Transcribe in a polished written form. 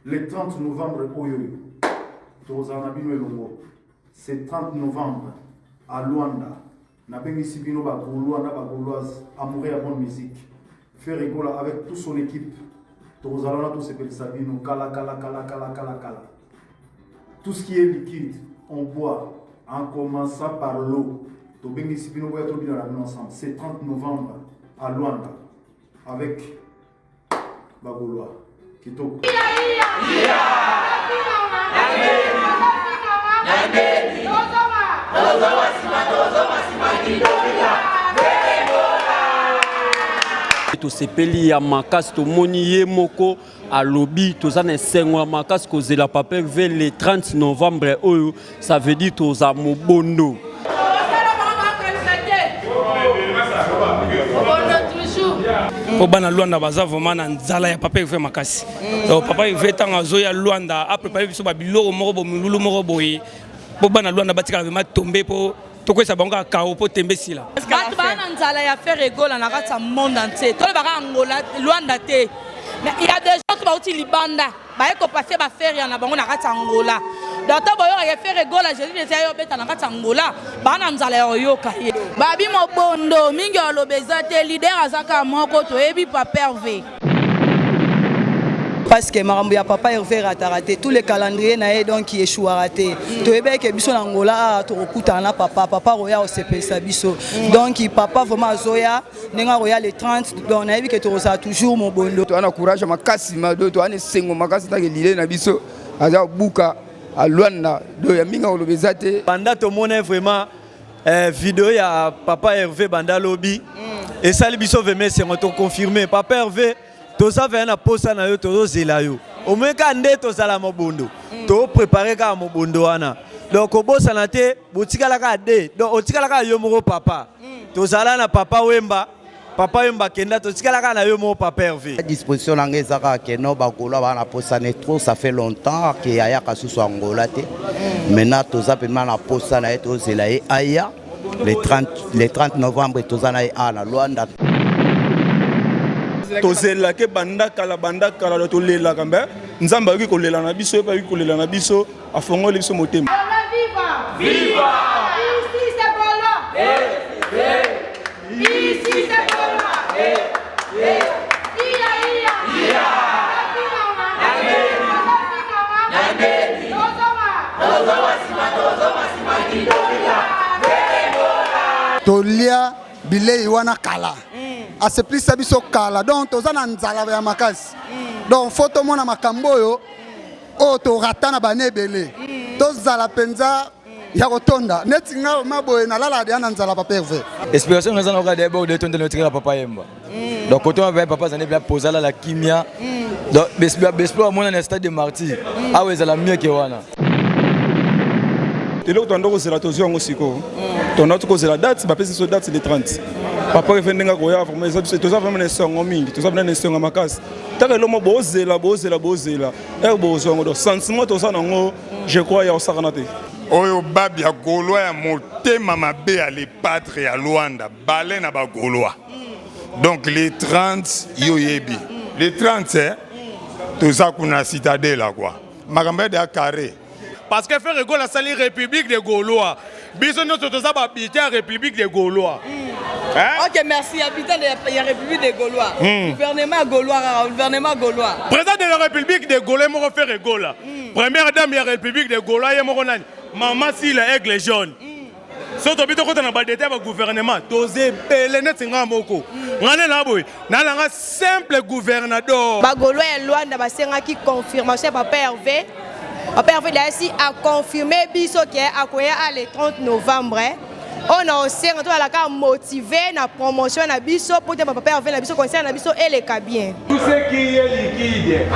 le 30 novembre, c'est 30 novembre à Luanda. Nabengisi bino ba Luanda ba Gauloise amoureux à bonne musique. Faire rigoler avec toute son équipe. Tozalana tous ces petits sabino kala. Tout ce qui est liquide, on boit en commençant par l'eau. Tobengisi bino boya to bino ensemble. C'est 30 novembre à Luanda avec Bagolois. Kitoko. tosepeli ya makasi tomoni ye moko alobi toza na esengo ya makasi kozela Papa Hervé le 30 novembre oyo, ça veut dire toza mobondo. Po bana Luanda baza vraiment na nzala ya Papa Hervé makasi. Donc Papa Hervé tanga zoya Luanda a préparé biso ba biloko moko bo mululu moko boye. Po bana Luanda batika vraiment tomber po toko sa bango kao po tembe sila. Bato bana nzala ya faire rigoler na kati monde entier. Tole baka Angola Luanda te. Mais il y a des gens qui vont utiliser Libanda. Ba ko passer ba faire ya na bango na kati Angola. Donc to boyo ya faire rigoler Jésus ne sayo beta na kati Angola. Bana nzala ya yoka. Babi mobondo mingi olobeza te leader azaka moko to ebi Papa Hervé. Parce que Marambo ya Papa Hervé raté tous les calendriers na donc qui échoue raté. To ebe ke biso na Angola to okuta na papa roya o sepesa biso. Donc papa vraiment zoya nenga roya le 30 donc na ebi ke to ça toujours mon bondo. To ana courage makasi ma do to ana sengo makasi ta ke lile na biso aza buka à Luanda do ya minga olobeza te. Banda to mona vraiment vidéo ya Papa Hervé banda lobby et ça biso veme c'est on confirmé Papa Hervé toza vena na posa na yo tozo zela yo au moins ka nde tozala mobondo to préparer ka mobondo wana donc obosa na te botikala ka de donc otikala ka yo moko papa tozala na papa wemba kenda totikala ka na yo moko Papa Hervé la disposition na ngezaka ke no bakolo ba na posa ne trop ça fait longtemps que aya ka susu Angola te maintenant toza pema na posa na to zela e aya le 30 novembre tozana e na Luanda. Tozela ke banda kala to lela kambe nzamba ki kolela na biso pa ki kolela na biso afongoli biso motema. Viva ici c'est Golo ici c'est Golo tolia bilei wana kala a se plus biso kala donc tozana nzala ya makasi donc photo mona makamboyo o to ratana banebele tozala penza ya kotonda neti nga maboye na lala ya nzala Papa Hervé inspiration ngeza na ka de tonda no tika Papa Yemba donc quand on va papa zane bien poser la kimia donc bespo mona na stade de martyr ah ouais la mieux que wana et là on doit se la tozo ngo siko ton autre cause la date ba pesi so date le 30 Papa Hervé ndenga koya vraiment ça toza vraiment na songo mingi toza vraiment na songo makasi taka lomo bozela bozongo do sentiment toza nango je crois ya osakana te oyo babi ya Gaulois ya motema mabe ya les padres ya Luanda balé na ba Gaulois donc les 30 yoyebi les 30 toza kuna citadelle quoi makambe de carré parce que faire rigoler la salle République des Gaulois biso nous toza ba habitant République des Gaulois. Ok, merci, habitant de la République des Gaulois. Gouvernement Gaulois. Président de la République des Gaulois, je vais faire rigoler. Première dame de la République des Gaulois, je vais maman si la aigle jaune. Si tu as un gouvernement, tu as un simple gouverneur. Les Gaulois et Luanda qui confirmation Papa Hervé. Papa Hervé a confirmé biso qui est à le 30 novembre. On a aussi motivé la promotion na biso pour que Papa Hervé na biso concerne na biso et les cabines. Tout ce qui est liquide.